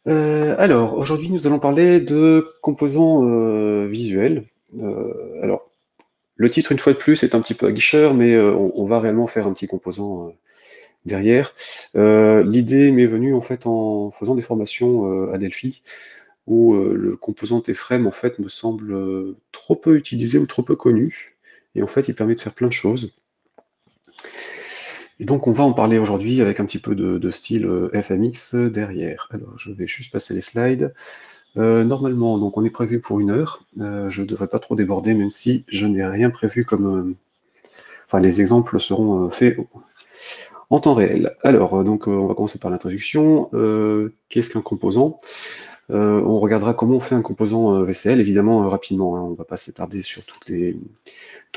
Alors, aujourd'hui, nous allons parler de composants visuels. Alors, le titre, une fois de plus, est un petit peu aguicheur, mais on va réellement faire un petit composant derrière. L'idée m'est venue en fait en faisant des formations à Delphi, où le composant T-Frame en fait me semble trop peu utilisé ou trop peu connu. Et en fait, il permet de faire plein de choses. Et donc, on va en parler aujourd'hui avec un petit peu de style FMX derrière. Alors, je vais juste passer les slides. Normalement, donc on est prévu pour 1 heure. Je ne devrais pas trop déborder, même si je n'ai rien prévu comme. Enfin, les exemples seront faits en temps réel. Alors, on va commencer par l'introduction. Qu'est-ce qu'un composant? On regardera comment on fait un composant VCL, évidemment rapidement. Hein, on ne va pas s'attarder sur tous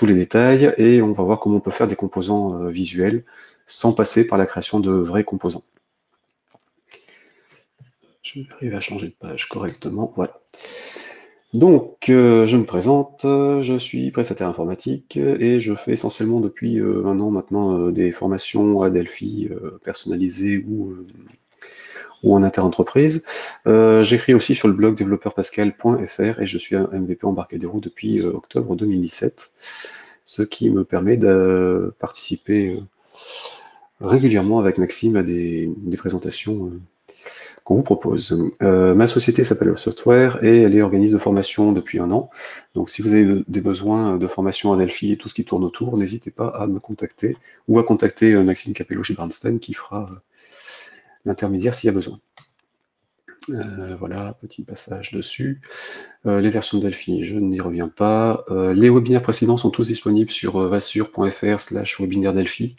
les détails, et on va voir comment on peut faire des composants visuels sans passer par la création de vrais composants. Je vais arriver à changer de page correctement. Voilà. Donc, je me présente, je suis prestataire informatique et je fais essentiellement depuis 1 an maintenant des formations à Delphi personnalisées ou en inter-entreprise. J'écris aussi sur le blog développeurpascal.fr et je suis un MVP Embarcadero depuis octobre 2017, ce qui me permet de participer régulièrement avec Maxime à des présentations qu'on vous propose. Ma société s'appelle Off Software et elle est organisme de formation depuis 1 an. Donc si vous avez des besoins de formation à Delphi et tout ce qui tourne autour, n'hésitez pas à me contacter ou à contacter Maxime Capello chez Bernstein qui fera l'intermédiaire s'il y a besoin. Voilà, petit passage dessus. Les versions de Delphi, je n'y reviens pas. Les webinaires précédents sont tous disponibles sur vassure.fr/webinaire Delphi.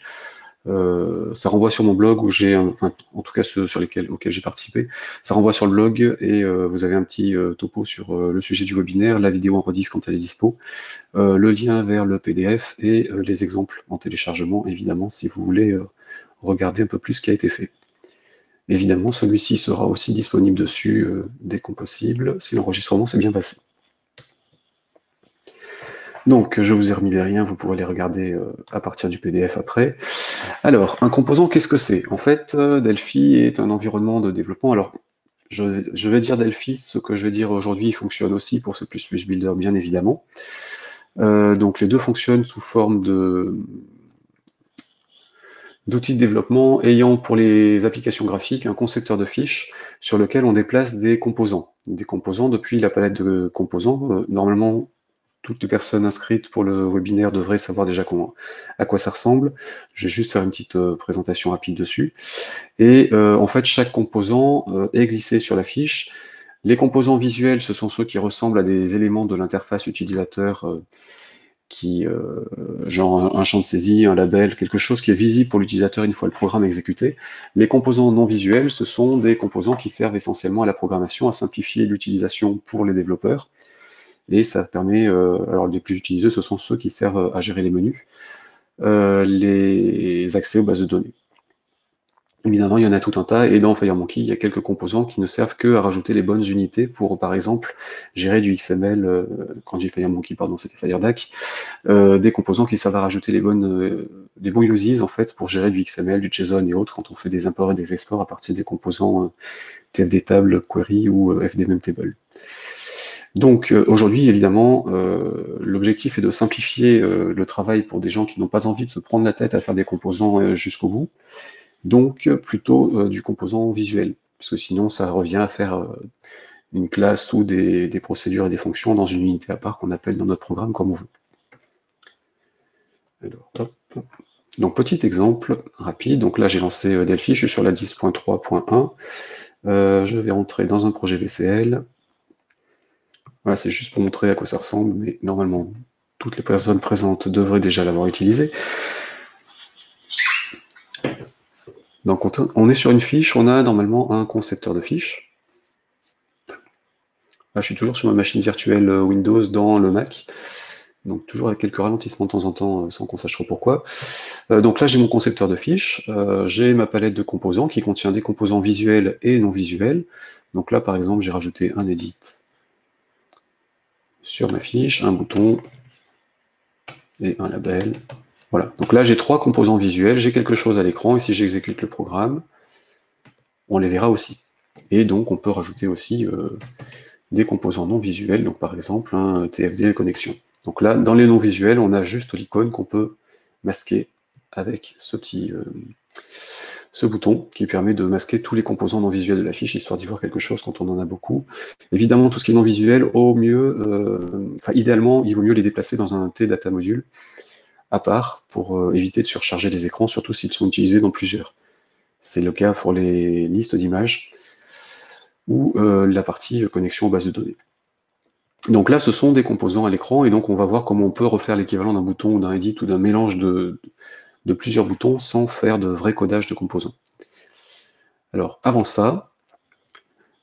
Ça renvoie sur mon blog où j'ai, enfin, en tout cas ceux auxquels j'ai participé, ça renvoie sur le blog et vous avez un petit topo sur le sujet du webinaire, la vidéo en rediff quand elle est dispo, le lien vers le PDF et les exemples en téléchargement, évidemment, si vous voulez regarder un peu plus ce qui a été fait. Évidemment, celui-ci sera aussi disponible dessus dès que possible, si l'enregistrement s'est bien passé. Donc, je vous ai remis les liens, vous pourrez les regarder à partir du PDF après. Alors, un composant, qu'est-ce que c'est? En fait, Delphi est un environnement de développement. Alors, je vais dire Delphi, ce que je vais dire aujourd'hui fonctionne aussi pour C++ Builder, bien évidemment. Donc, les deux fonctionnent sous forme d'outils de développement ayant pour les applications graphiques un concepteur de fiches sur lequel on déplace des composants. Des composants depuis la palette de composants. Normalement, toutes les personnes inscrites pour le webinaire devraient savoir déjà à quoi ça ressemble. Je vais juste faire une petite présentation rapide dessus. Et en fait, chaque composant est glissé sur la fiche. Les composants visuels, ce sont ceux qui ressemblent à des éléments de l'interface utilisateur genre un champ de saisie, un label, quelque chose qui est visible pour l'utilisateur une fois le programme exécuté. Les composants non visuels, ce sont des composants qui servent essentiellement à la programmation, à simplifier l'utilisation pour les développeurs. Et ça permet, alors les plus utilisés, ce sont ceux qui servent à gérer les menus, les accès aux bases de données. Évidemment, il y en a tout un tas, et dans FireMonkey, il y a quelques composants qui ne servent que à rajouter les bonnes unités pour, par exemple, gérer du XML, quand j'ai FireMonkey, pardon, c'était FireDAC, des composants qui servent à rajouter les bons uses, en fait, pour gérer du XML, du JSON et autres, quand on fait des imports et des exports à partir des composants TFD table, query ou FDMM table. Donc aujourd'hui, évidemment, l'objectif est de simplifier le travail pour des gens qui n'ont pas envie de se prendre la tête à faire des composants jusqu'au bout, donc plutôt du composant visuel, parce que sinon ça revient à faire une classe ou des procédures et des fonctions dans une unité à part qu'on appelle dans notre programme comme on veut. Alors, hop. Donc petit exemple rapide, donc là j'ai lancé Delphi, je suis sur la 10.3.1, je vais entrer dans un projet VCL. Voilà, c'est juste pour montrer à quoi ça ressemble, mais normalement, toutes les personnes présentes devraient déjà l'avoir utilisé. Donc on est sur une fiche, on a normalement un concepteur de fiche. Là, je suis toujours sur ma machine virtuelle Windows dans le Mac, donc toujours avec quelques ralentissements de temps en temps, sans qu'on sache trop pourquoi. Donc là, j'ai mon concepteur de fiche, j'ai ma palette de composants qui contient des composants visuels et non visuels. Donc là, par exemple, j'ai rajouté un edit sur ma fiche, un bouton et un label. Voilà, donc là j'ai 3 composants visuels, j'ai quelque chose à l'écran, et si j'exécute le programme, on les verra aussi. Et donc on peut rajouter aussi des composants non visuels, donc par exemple un TFD connexion. Donc là, dans les non visuels, on a juste l'icône qu'on peut masquer avec ce bouton qui permet de masquer tous les composants non visuels de la fiche, histoire d'y voir quelque chose quand on en a beaucoup. Évidemment, tout ce qui est non visuel, au mieux, idéalement, il vaut mieux les déplacer dans un T-Data Module à part pour éviter de surcharger les écrans, surtout s'ils sont utilisés dans plusieurs. C'est le cas pour les listes d'images ou la partie connexion aux bases de données. Donc là, ce sont des composants à l'écran, et donc on va voir comment on peut refaire l'équivalent d'un bouton ou d'un edit ou d'un mélange de plusieurs boutons sans faire de vrai codage de composants. Alors, avant ça,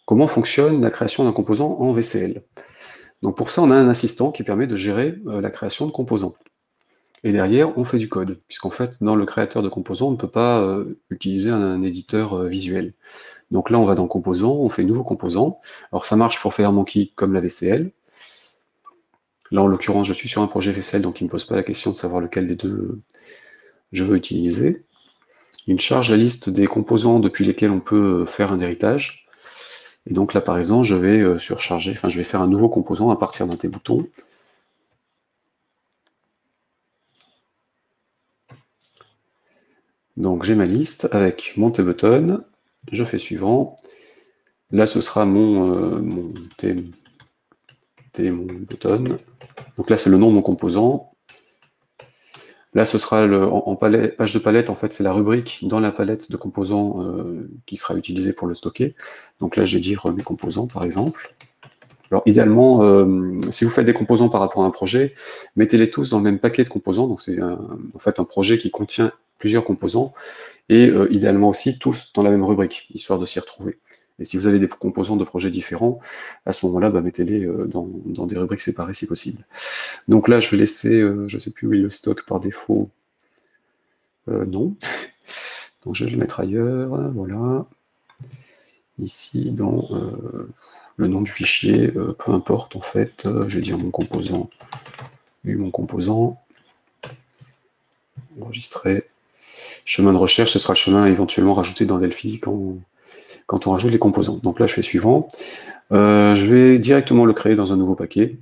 comment fonctionne la création d'un composant en VCL? Donc pour ça, on a un assistant qui permet de gérer la création de composants. Et derrière, on fait du code, puisqu'en fait, dans le créateur de composants, on ne peut pas utiliser un éditeur visuel. Donc là, on va dans Composants, on fait Nouveau composant. Alors ça marche pour faire Monkey comme la VCL. Là, en l'occurrence, je suis sur un projet VCL, donc il ne me pose pas la question de savoir lequel des deux je veux utiliser. Il charge la liste des composants depuis lesquels on peut faire un héritage. Et donc là, par exemple, je vais surcharger, je vais faire un nouveau composant à partir d'un T-bouton. Donc j'ai ma liste avec mon T-button, je fais suivant. Là, ce sera mon T-button. Donc là, c'est le nom de mon composant. Là, ce sera en page de palette, en fait, c'est la rubrique dans la palette de composants qui sera utilisée pour le stocker. Donc là, je vais dire mes composants, par exemple. Alors, idéalement, si vous faites des composants par rapport à un projet, mettez-les tous dans le même paquet de composants. Donc, c'est en fait un projet qui contient plusieurs composants, et idéalement aussi tous dans la même rubrique, histoire de s'y retrouver. Et si vous avez des composants de projets différents, à ce moment-là, mettez-les dans des rubriques séparées si possible. Donc là, je vais laisser, je ne sais plus où est le stock par défaut, non. Donc je vais le mettre ailleurs, voilà. Ici, dans le nom du fichier, peu importe en fait, je vais dire mon composant, mon composant, enregistrer. Chemin de recherche, ce sera le chemin éventuellement rajouté dans Delphi quand on rajoute les composants. Donc là, je fais suivant. Je vais directement le créer dans un nouveau paquet.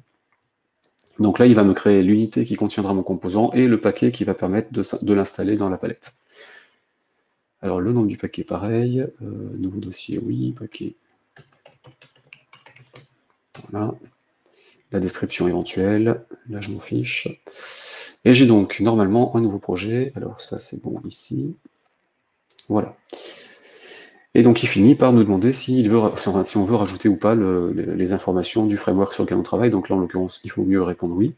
Donc là, il va me créer l'unité qui contiendra mon composant et le paquet qui va permettre de l'installer dans la palette. Alors le nom du paquet, pareil. Nouveau dossier, oui, paquet. Voilà. La description éventuelle, là je m'en fiche. Et j'ai donc normalement un nouveau projet. Alors ça c'est bon ici. Voilà. Et donc il finit par nous demander si on veut rajouter ou pas les informations du framework sur lequel on travaille. Donc là en l'occurrence, il faut mieux répondre oui,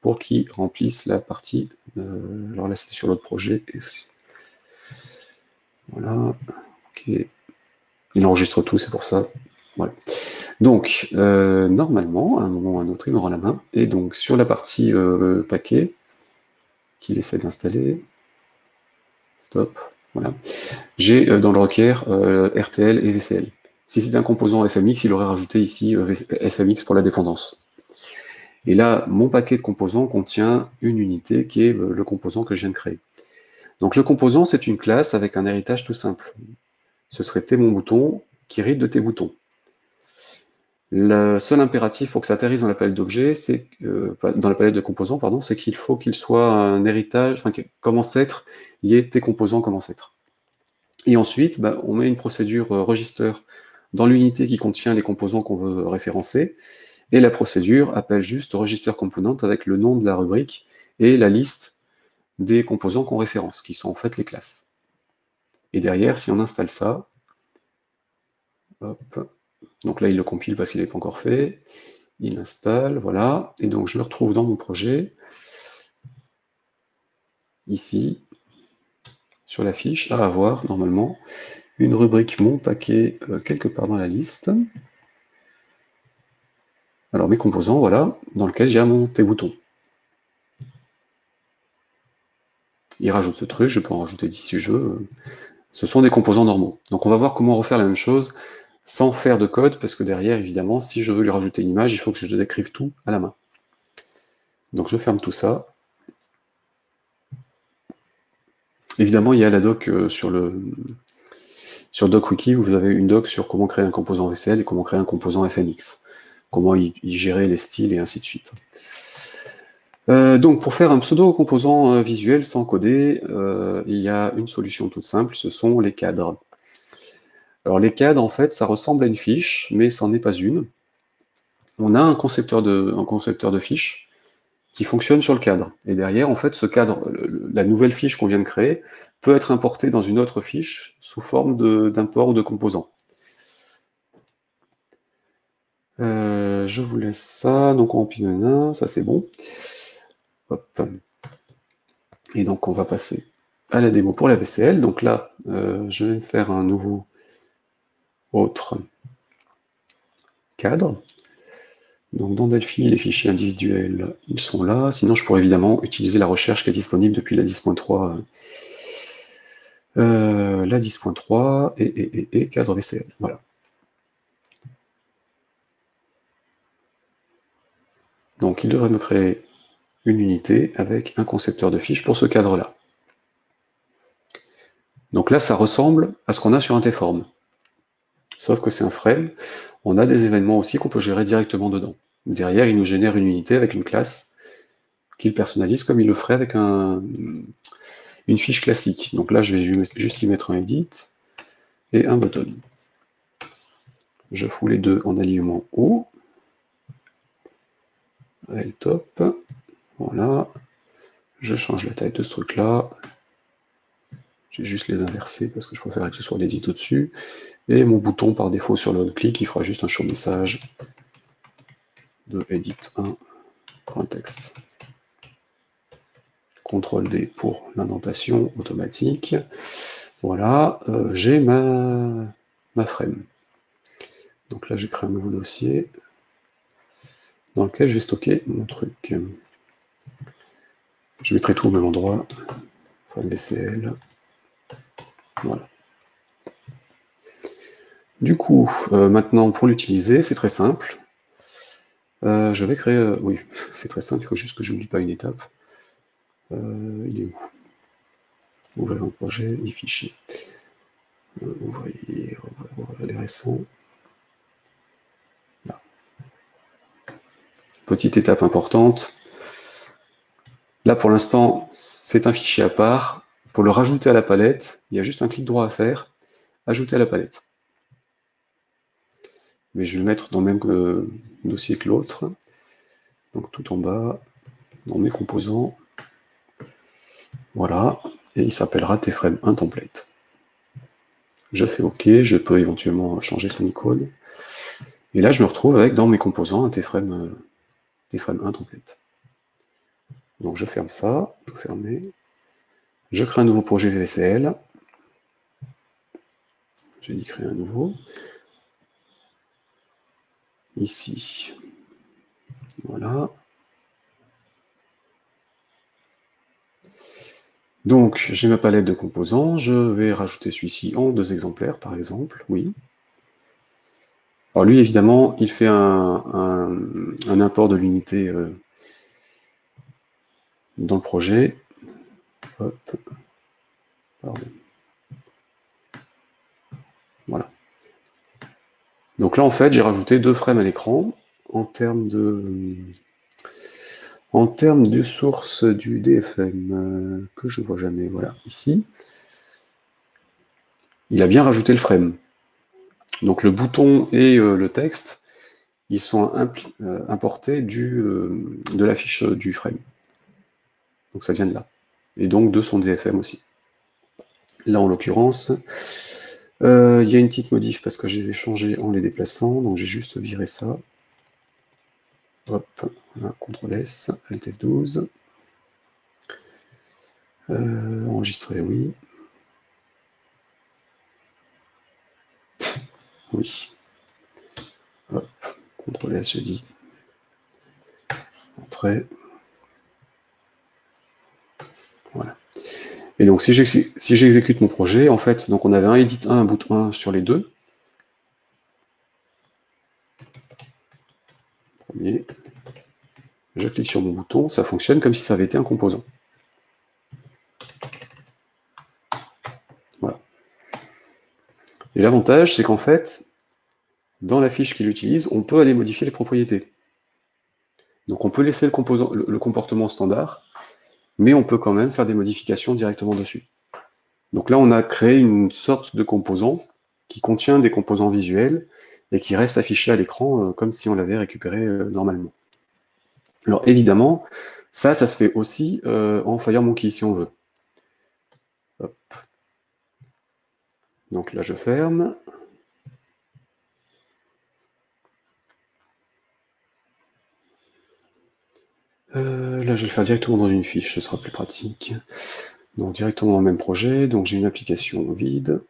pour qu'il remplisse la partie. Alors là c'est sur l'autre projet. Voilà. Ok. Il enregistre tout, c'est pour ça. Voilà. Donc, normalement, à un moment ou à un autre, il m'aura la main. Et donc, sur la partie paquet, qu'il essaie d'installer, stop, voilà, j'ai dans le requête RTL et VCL. Si c'était un composant FMX, il aurait rajouté ici FMX pour la dépendance. Et là, mon paquet de composants contient une unité qui est le composant que je viens de créer. Donc le composant, c'est une classe avec un héritage tout simple. Ce serait T-mon-bouton qui hérite de T-bouton. Le seul impératif pour que ça atterrisse dans la palette d'objets, c'est dans la palette de composants, pardon, c'est qu'il faut qu'il soit un héritage, enfin, comme ancêtre, il y ait tes composants comme ancêtre. Et ensuite, on met une procédure register dans l'unité qui contient les composants qu'on veut référencer, et la procédure appelle juste register component avec le nom de la rubrique et la liste des composants qu'on référence, qui sont en fait les classes. Et derrière, si on installe ça, hop, donc là il le compile parce qu'il n'est pas encore fait, il installe, voilà, et donc je me retrouve dans mon projet, ici, sur la fiche, à avoir normalement une rubrique mon paquet quelque part dans la liste. Alors mes composants, voilà, dans lequel j'ai mon T-bouton. Il rajoute ce truc, je peux en rajouter 10 si je veux. Ce sont des composants normaux. Donc on va voir comment refaire la même chose sans faire de code, parce que derrière, évidemment, si je veux lui rajouter une image, il faut que je décrive tout à la main. Donc je ferme tout ça. Évidemment, il y a la doc sur le Sur DocWiki, vous avez une doc sur comment créer un composant VCL et comment créer un composant FNX, comment y gérer les styles et ainsi de suite. Donc pour faire un pseudo-composant visuel sans coder, il y a une solution toute simple, ce sont les cadres. Alors les cadres, en fait, ça ressemble à une fiche, mais c'en est pas une. On a un concepteur de fiche qui fonctionne sur le cadre. Et derrière, en fait, ce cadre, la nouvelle fiche qu'on vient de créer, peut être importée dans une autre fiche sous forme d'import ou de composant. Je vous laisse ça, donc en pinana, ça c'est bon. Hop. Et donc on va passer à la démo pour la VCL. Donc là, je vais faire un nouveau autre cadre. Donc dans Delphi, les fichiers individuels, ils sont là. Sinon, je pourrais évidemment utiliser la recherche qui est disponible depuis la 10.3. La 10.3 et cadre VCL. Voilà. Donc il devrait me créer une unité avec un concepteur de fiches pour ce cadre-là. Donc là, ça ressemble à ce qu'on a sur un T-Form. Sauf que c'est un frame. On a des événements aussi qu'on peut gérer directement dedans. Derrière, il nous génère une unité avec une classe qu'il personnalise comme il le ferait avec une fiche classique. Donc là, je vais juste y mettre un edit et un button. Je fous les deux en alignement haut. Elle top. Voilà. Je change la taille de ce truc-là. Je vais juste les inverser parce que je préfère que ce soit l'edit au-dessus. Et mon bouton par défaut sur le on-click, il fera juste un show message de edit1.text. CTRL D pour l'indentation automatique. Voilà, j'ai ma frame. Donc là, j'ai créé un nouveau dossier dans lequel je vais stocker mon truc. Je mettrai tout au même endroit. Frame VCL. Voilà. Du coup, maintenant, pour l'utiliser, c'est très simple. Je vais créer... oui, c'est très simple, il faut juste que je n'oublie pas une étape. Il est où? Ouvrir un projet, les fichiers. Ouvrir les récents. Là. Petite étape importante. Là, pour l'instant, c'est un fichier à part. Pour le rajouter à la palette, il y a juste un clic droit à faire. Ajouter à la palette. Mais je vais le mettre dans le même dossier que l'autre. Donc tout en bas, dans mes composants. Voilà. Et il s'appellera tframe1 template. Je fais OK, je peux éventuellement changer son icône. Et là, je me retrouve avec dans mes composants un tframe1 template. Donc je ferme ça, tout fermer. Je crée un nouveau projet VCL. J'ai dit créer un nouveau. Ici. Voilà. Donc j'ai ma palette de composants. Je vais rajouter celui-ci en 2 exemplaires, par exemple. Oui. Alors lui, évidemment, il fait un import de l'unité dans le projet. Hop. Pardon. Voilà. Donc là, en fait, j'ai rajouté 2 frames à l'écran. En termes de source du DFM, que je vois jamais, voilà, ici, il a bien rajouté le frame. Donc le bouton et le texte, ils sont importés de la fiche du frame. Donc ça vient de là. Et donc de son DFM aussi. Là, en l'occurrence, il y a une petite modif parce que je les ai changés en les déplaçant, donc j'ai juste viré ça. Hop, voilà, CTRL S, Alt F12. Enregistrer, oui. Oui. Hop, CTRL S, j'ai dit. Entrée. Voilà. Et donc si j'exécute mon projet, en fait, donc on avait un edit 1, un boot 1 sur les deux. Premier. Je clique sur mon bouton, ça fonctionne comme si ça avait été un composant. Voilà. Et l'avantage, c'est qu'en fait, dans la fiche qu'il utilise, on peut aller modifier les propriétés. Donc on peut laisser le comportement standard, mais on peut quand même faire des modifications directement dessus. Donc là, on a créé une sorte de composant qui contient des composants visuels et qui reste affiché à l'écran comme si on l'avait récupéré normalement. Alors évidemment, ça se fait aussi en FireMonkey si on veut. Hop. Donc là, je ferme. Là, je vais le faire directement dans une fiche, ce sera plus pratique. Donc directement dans le même projet, donc j'ai une application vide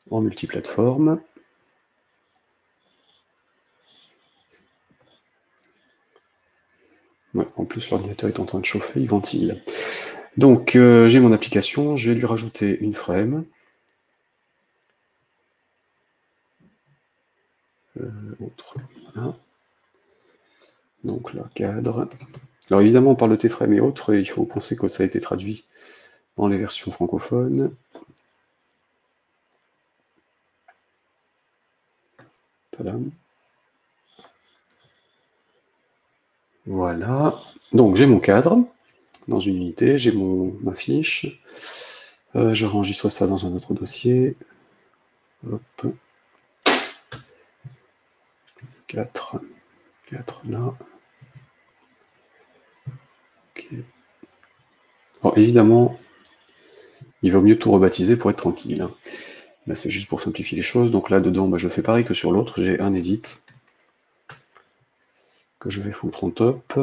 en multiplateforme. Ouais, en plus l'ordinateur est en train de chauffer, il ventile. Donc j'ai mon application, je vais lui rajouter une frame. Autre, voilà. Donc là, cadre. Alors évidemment, on parle de T-frame et autres, et il faut penser que ça a été traduit dans les versions francophones. Tadam. Voilà. Donc j'ai mon cadre dans une unité, j'ai ma fiche. Je renregistre ça dans un autre dossier. Hop. 4 là. Okay. Alors évidemment, il vaut mieux tout rebaptiser pour être tranquille. Hein. Là c'est juste pour simplifier les choses. Donc là dedans, bah, je fais pareil que sur l'autre, j'ai un edit que je vais foutre en top.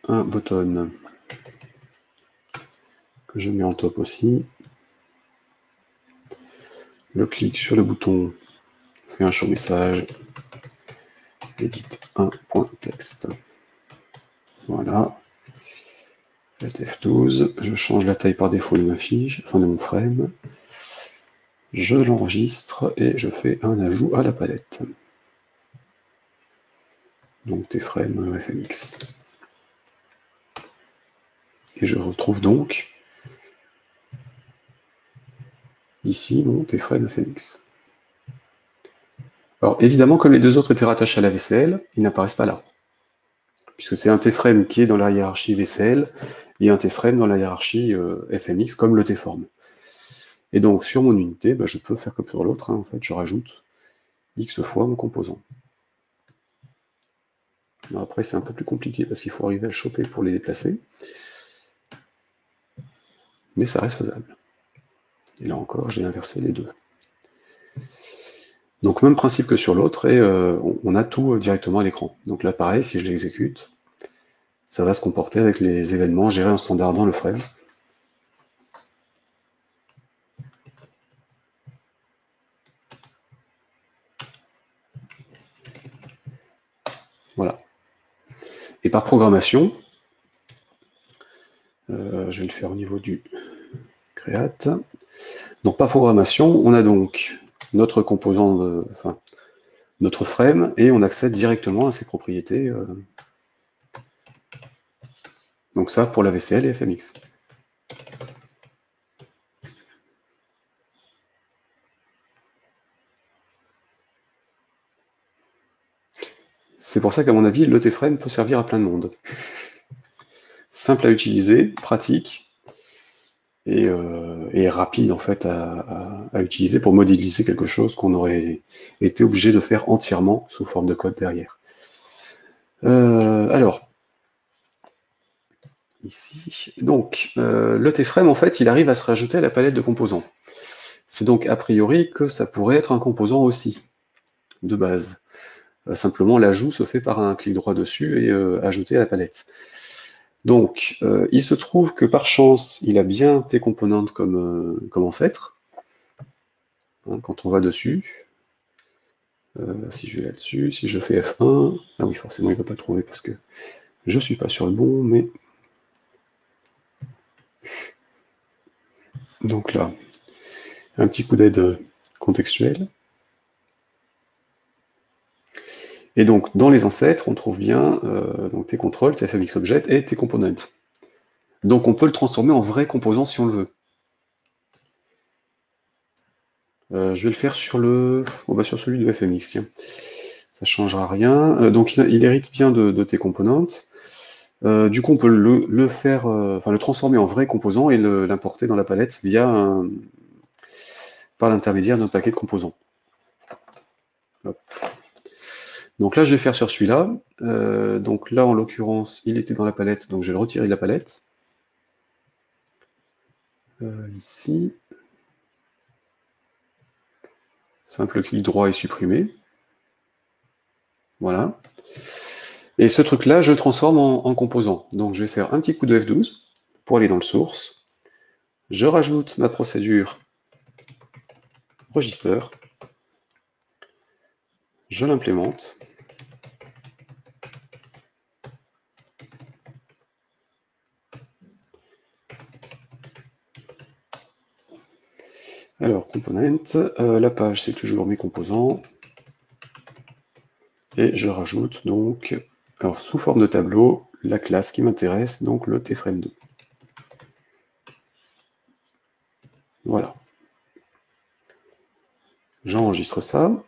Un button que je mets en top aussi. Le clic sur le bouton fait un show message. Edit 1.text. Voilà. F12, je change la taille par défaut de ma fiche, enfin de mon frame. Je l'enregistre et je fais un ajout à la palette. Donc T-frame FMX. Et je retrouve donc ici mon T-frame FMX. Alors évidemment, comme les deux autres étaient rattachés à la VCL, ils n'apparaissent pas là. Puisque c'est un T-frame qui est dans la hiérarchie VCL et un T-frame dans la hiérarchie FMX comme le T-form. Et donc sur mon unité, bah, je peux faire comme sur l'autre, hein, en fait, je rajoute X fois mon composant. Alors après c'est un peu plus compliqué parce qu'il faut arriver à le choper pour les déplacer. Mais ça reste faisable. Et là encore, j'ai inversé les deux. Donc même principe que sur l'autre, et on a tout directement à l'écran. Donc là pareil, si je l'exécute, ça va se comporter avec les événements gérés en standard dans le frame. Voilà. Et par programmation, je vais le faire au niveau du create. Donc par programmation, on a donc notre composant, enfin notre frame, et on accède directement à ses propriétés. Donc ça pour la VCL et FMX. C'est pour ça qu'à mon avis, le T-frame peut servir à plein de monde. Simple à utiliser, pratique, et rapide en fait à utiliser pour modéliser quelque chose qu'on aurait été obligé de faire entièrement sous forme de code derrière. Alors, ici, donc, le T-frame en fait, il arrive à se rajouter à la palette de composants. C'est donc a priori que ça pourrait être un composant aussi, de base. Simplement, l'ajout se fait par un clic droit dessus et ajouter à la palette. Donc, il se trouve que par chance, il a bien T-component comme ancêtre. Hein, quand on va dessus, si je vais là-dessus, si je fais F1, ah oui, forcément, il ne va pas le trouver parce que je ne suis pas sur le bon, mais... Donc là, un petit coup d'aide contextuel. Et donc, dans les ancêtres, on trouve bien donc T-control, TFMX-object et T-component. Donc, on peut le transformer en vrai composant si on le veut. Je vais le faire sur sur celui de FMX, tiens. Ça changera rien. Donc il hérite bien de tes componentes. Du coup, on peut le faire, enfin le transformer en vrai composant et l'importer dans la palette par l'intermédiaire d'un paquet de composants. Hop. Donc là, je vais faire sur celui-là. Donc là, en l'occurrence, il était dans la palette, donc je vais le retirer de la palette. Ici. Simple clic droit et supprimer. Voilà. Et ce truc-là, je le transforme en composant. Donc je vais faire un petit coup de F12 pour aller dans le source. Je rajoute ma procédure register. Je l'implémente. Alors, component, la page c'est toujours mes composants. Et je rajoute donc, alors sous forme de tableau, la classe qui m'intéresse, donc le tframe2. Voilà. J'enregistre ça.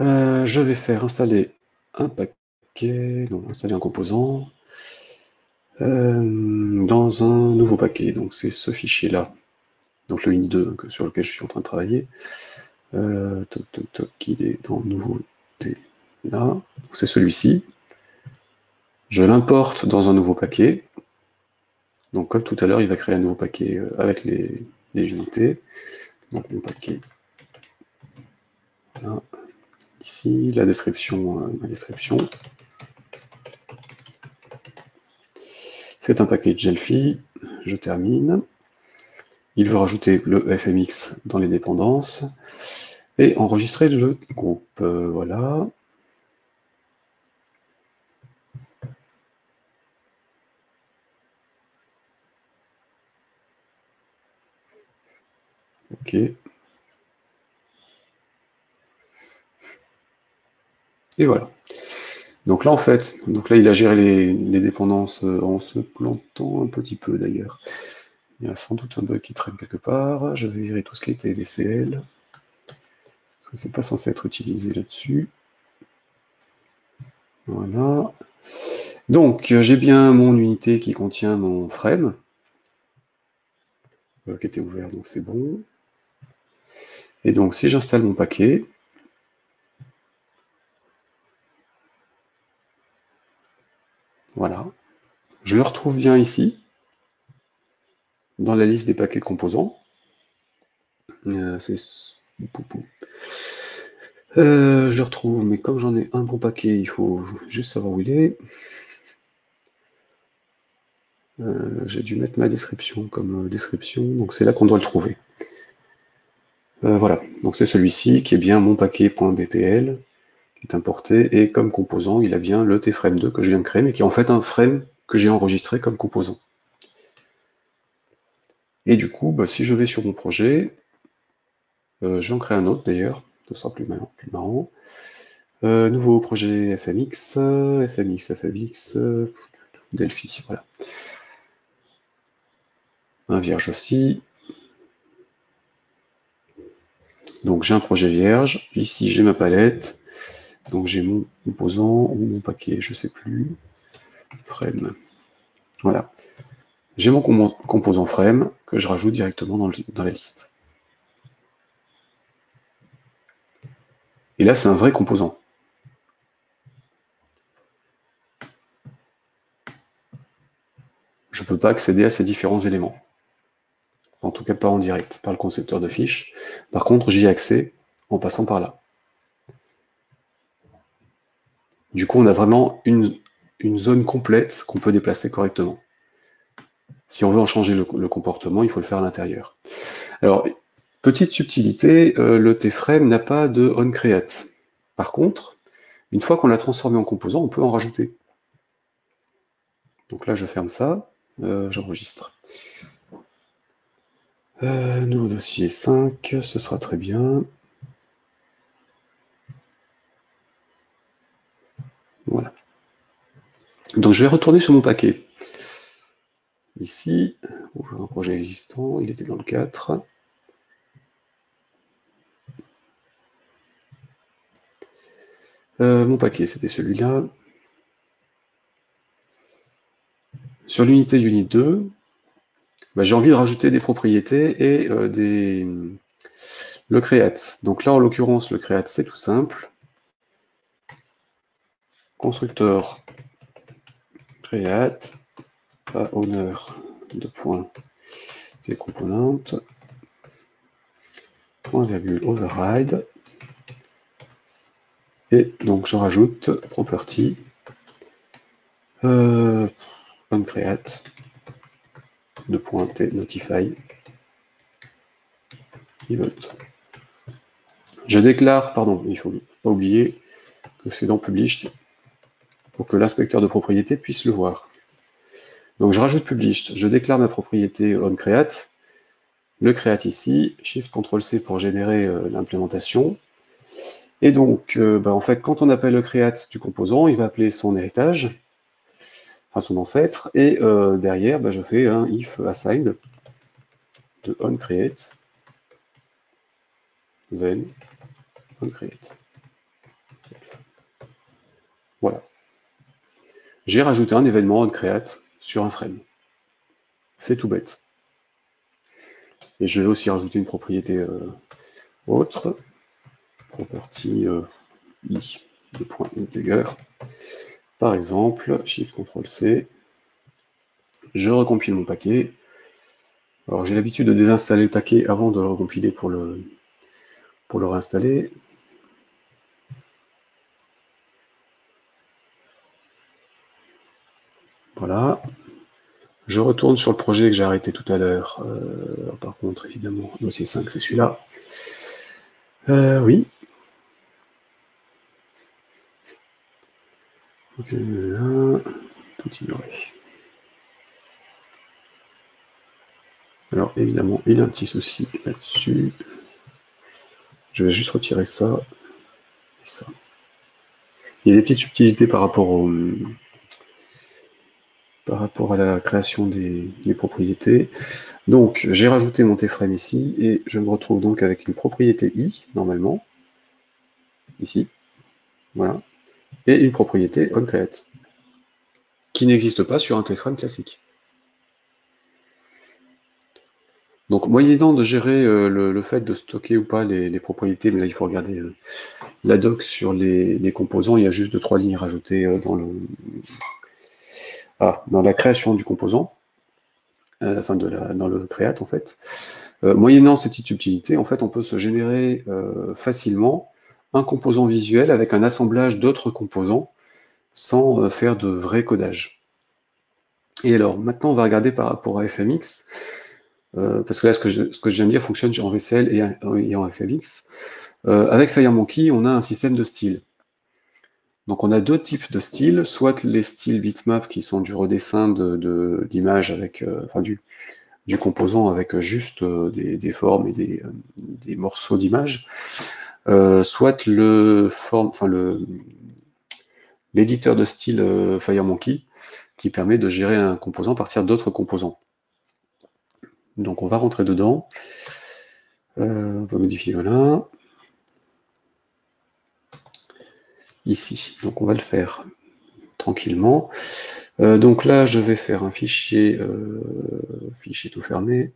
Je vais faire installer un paquet, non, installer un composant dans un nouveau paquet. Donc c'est ce fichier-là, donc le ini2 sur lequel je suis en train de travailler. Toc toc toc, il est dans nouveauté là. C'est celui-ci. Je l'importe dans un nouveau paquet. Donc comme tout à l'heure, il va créer un nouveau paquet avec les unités. Donc mon paquet. Là. Ici, la description, ma description. C'est un paquet de Gelfi. Je termine. Il veut rajouter le FMX dans les dépendances et enregistrer le groupe. Voilà. Ok. Et voilà. Donc là, en fait, donc là, il a géré les dépendances en se plantant un petit peu d'ailleurs. Il y a sans doute un bug qui traîne quelque part. Je vais virer tout ce qui était VCL. Parce que c'est pas censé être utilisé là-dessus. Voilà. Donc, j'ai bien mon unité qui contient mon frame. Qui était ouvert, donc c'est bon. Et donc, si j'installe mon paquet, voilà, je le retrouve bien ici, dans la liste des paquets composants. Je le retrouve, mais comme j'en ai un bon paquet, il faut juste savoir où il est. J'ai dû mettre ma description comme description, donc c'est là qu'on doit le trouver. Voilà, donc c'est celui-ci qui est bien mon paquet.bpl, qui est importé, et comme composant, il a bien le tframe2 que je viens de créer, mais qui est en fait un frame que j'ai enregistré comme composant. Et du coup, bah, si je vais sur mon projet, je vais en créer un autre d'ailleurs, ce sera plus marrant. Nouveau projet FMX, FMX, Delphi, voilà. Un vierge aussi. Donc j'ai un projet vierge, ici j'ai ma palette, donc j'ai mon composant ou mon paquet, je sais plus, frame. Voilà. J'ai mon composant frame que je rajoute directement dans la liste. Et là c'est un vrai composant. Je ne peux pas accéder à ces différents éléments. En tout cas pas en direct, par le concepteur de fiches. Par contre, j'y ai accès en passant par là. Du coup, on a vraiment une zone complète qu'on peut déplacer correctement. Si on veut en changer le comportement, il faut le faire à l'intérieur. Alors, petite subtilité, le tframe n'a pas de onCreate. Par contre, une fois qu'on l'a transformé en composant, on peut en rajouter. Donc là, je ferme ça, j'enregistre. Nouveau dossier 5, ce sera très bien. Donc je vais retourner sur mon paquet. Ici, ouvrir un projet existant, il était dans le 4. Mon paquet, c'était celui-là. Sur l'unité unit 2, bah, j'ai envie de rajouter des propriétés et le create. Donc là, en l'occurrence, le create, c'est tout simple. Constructeur create, pas owner de point des componentes, point virgule override. Et donc je rajoute property onCreate de point t notify event. Je déclare, pardon, il ne faut pas oublier que c'est dans published pour que l'inspecteur de propriété puisse le voir. Donc je rajoute published, je déclare ma propriété onCreate, le create ici, shift ctrl C pour générer l'implémentation. Et donc, en fait, quand on appelle le create du composant, il va appeler son héritage, enfin son ancêtre, et derrière, je fais un if assigned de onCreate, then onCreate. Voilà. J'ai rajouté un événement onCreate sur un frame. C'est tout bête. Et je vais aussi rajouter une propriété autre, property i de point integer. Par exemple, shift ctrl C, je recompile mon paquet. Alors j'ai l'habitude de désinstaller le paquet avant de le recompiler pour le réinstaller. Voilà. Je retourne sur le projet que j'ai arrêté tout à l'heure. Par contre, évidemment, dossier 5, c'est celui-là. Oui. Ok, là, tout ignorer. Alors, évidemment, il y a un petit souci là-dessus. Je vais juste retirer ça et ça. Il y a des petites subtilités par rapport à la création des propriétés. Donc, j'ai rajouté mon t-frame ici, et je me retrouve donc avec une propriété i, normalement, ici, voilà, et une propriété onCreate, qui n'existe pas sur un t-frame classique. Donc, moyennant de gérer le fait de stocker ou pas les propriétés, mais là il faut regarder la doc sur les composants, il y a juste 2-3 lignes rajoutées dans la création du composant, dans le create en fait. Moyennant ces petites subtilités, en fait, on peut se générer facilement un composant visuel avec un assemblage d'autres composants sans faire de vrai codage. Et alors, maintenant, on va regarder par rapport à FMX. Parce que là, ce que je viens de dire fonctionne en VCL et en FMX. Avec FireMonkey, on a un système de styles. Donc on a deux types de styles, soit les styles bitmap qui sont du redessin d'images avec, du composant avec juste des formes et des morceaux d'images, soit l'éditeur de style FireMonkey qui permet de gérer un composant à partir d'autres composants. Donc on va rentrer dedans. On peut modifier, voilà. Ici, donc on va le faire tranquillement. Donc là, je vais faire un fichier tout fermé.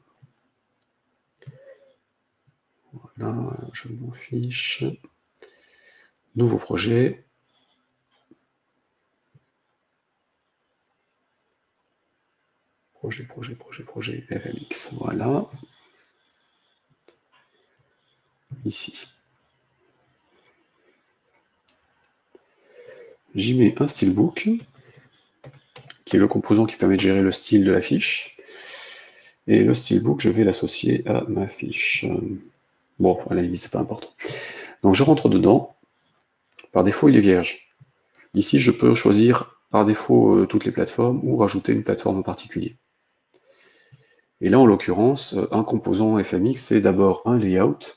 Voilà, je m'en fiche. Nouveau projet. Projet, FMX, voilà. Ici. J'y mets un stylebook, qui est le composant qui permet de gérer le style de la fiche. Et le stylebook, je vais l'associer à ma fiche. Bon, à la limite, c'est pas important. Donc je rentre dedans. Par défaut, il est vierge. Ici, je peux choisir par défaut toutes les plateformes ou rajouter une plateforme en particulier. Et là, en l'occurrence, un composant FMX, c'est d'abord un layout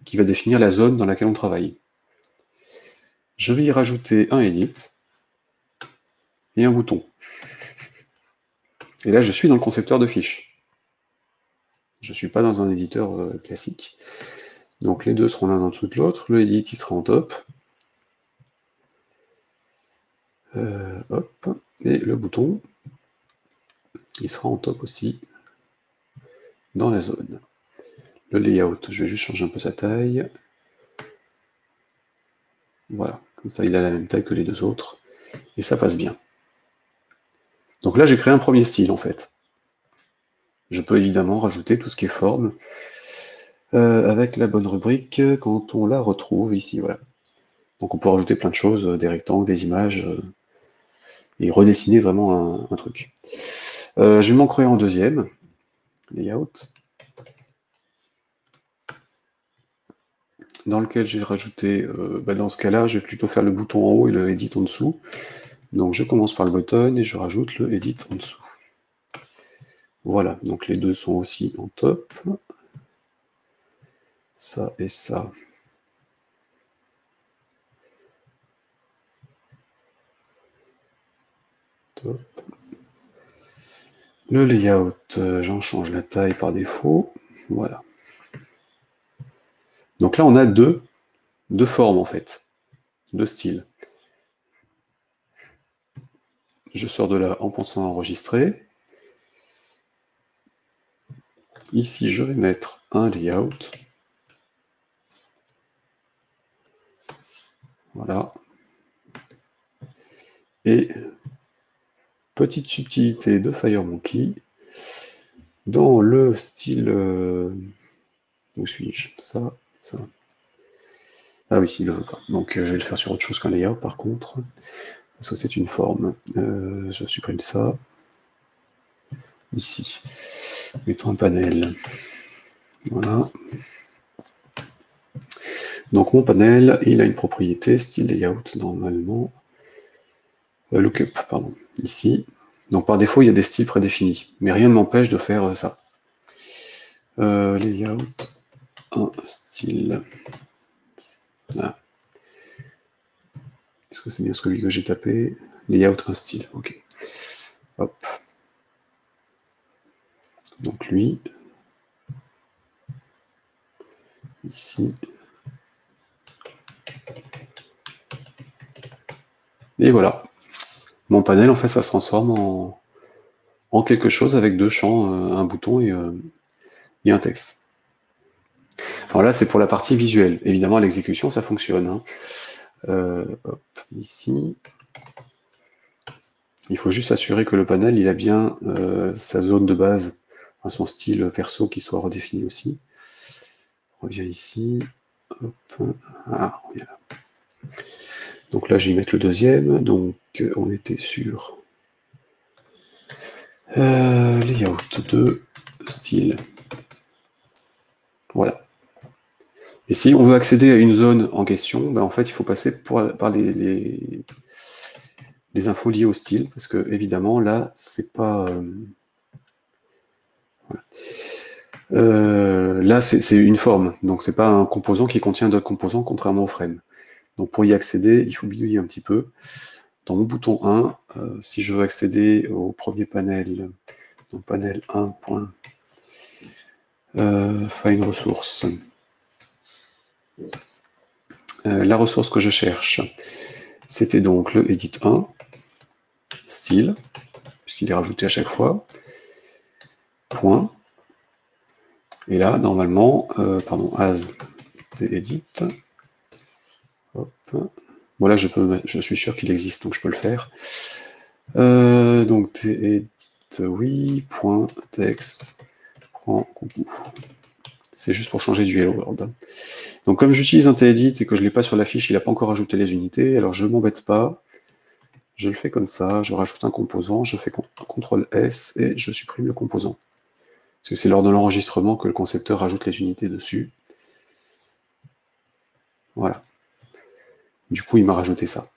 qui va définir la zone dans laquelle on travaille. Je vais y rajouter un edit et un bouton. Et là, je suis dans le concepteur de fiches. Je ne suis pas dans un éditeur classique. Donc les deux seront l'un en dessous de l'autre. Le edit, il sera en top. Hop. Et le bouton, il sera en top aussi dans la zone. Le layout, je vais juste changer un peu sa taille. Voilà, comme ça il a la même taille que les deux autres. Et ça passe bien. Donc là, j'ai créé un premier style en fait. Je peux évidemment rajouter tout ce qui est forme avec la bonne rubrique quand on la retrouve ici. Voilà. Donc on peut rajouter plein de choses, des rectangles, des images, et redessiner vraiment un truc. Je vais m'en créer en deuxième, layout, dans lequel j'ai rajouté, dans ce cas-là, je vais plutôt faire le bouton en haut et le edit en dessous. Donc je commence par le button et je rajoute le edit en dessous. Voilà, donc les deux sont aussi en top. Ça et ça. Top. Le layout, j'en change la taille par défaut. Voilà. Donc là, on a deux formes en fait, deux styles. Je sors de là en pensant à enregistrer. Ici, je vais mettre un layout. Voilà. Et petite subtilité de FireMonkey, dans le style... où suis-je? Ça, ça. Ah oui, il ne veut pas. Donc je vais le faire sur autre chose qu'un layout par contre, parce que c'est une forme. Je supprime ça. Ici. Mettons un panel. Voilà. Donc mon panel, il a une propriété style layout normalement. Lookup, pardon. Ici. Donc par défaut, il y a des styles prédéfinis, mais rien ne m'empêche de faire ça. Layout, un style. Ah. Est-ce que c'est bien celui que j'ai tapé? Layout, un style, ok. Hop. Donc lui. Ici. Et voilà. Mon panel, en fait, ça se transforme en quelque chose avec deux champs, un bouton et un texte. Alors là, c'est pour la partie visuelle. Évidemment, à l'exécution, ça fonctionne. Hein. Hop, ici. Il faut juste s'assurer que le panel, il a bien sa zone de base, hein, son style perso qui soit redéfini aussi. On revient ici. Hop. Ah, on est là. Donc là, je vais mettre le deuxième. Donc, on était sur layout 2, style. Voilà. Et si on veut accéder à une zone en question, ben en fait, il faut passer par les infos liées au style, parce que évidemment, là, c'est pas... voilà. Là, c'est une forme, donc c'est pas un composant qui contient d'autres composants, contrairement au frame. Donc pour y accéder, il faut bidouiller un petit peu. Dans mon bouton 1, si je veux accéder au premier panel, donc panel 1. Find resource. La ressource que je cherche, c'était donc le edit 1, style, puisqu'il est rajouté à chaque fois, point. Et là, normalement, as edit. Hop. Bon là, je suis sûr qu'il existe, donc je peux le faire. Donc edit, oui, point, text, prend coucou. C'est juste pour changer du hello world. Donc comme j'utilise un edit et que je ne l'ai pas sur la fiche, il n'a pas encore ajouté les unités, alors je ne m'embête pas. Je le fais comme ça, je rajoute un composant, je fais CTRL S et je supprime le composant. Parce que c'est lors de l'enregistrement que le concepteur rajoute les unités dessus. Voilà. Du coup, il m'a rajouté ça.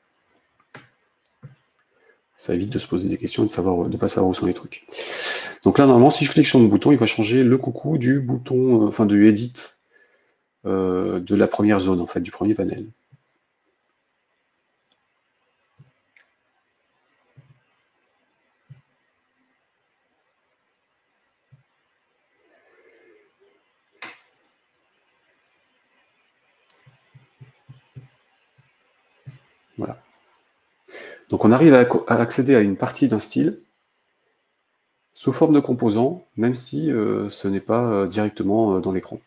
Ça évite de se poser des questions et de ne pas savoir où sont les trucs. Donc là, normalement, si je clique sur mon bouton, il va changer le coucou du bouton, enfin du edit de la première zone, en fait, du premier panel. Donc on arrive à accéder à une partie d'un style sous forme de composant, même si ce n'est pas directement dans l'écran.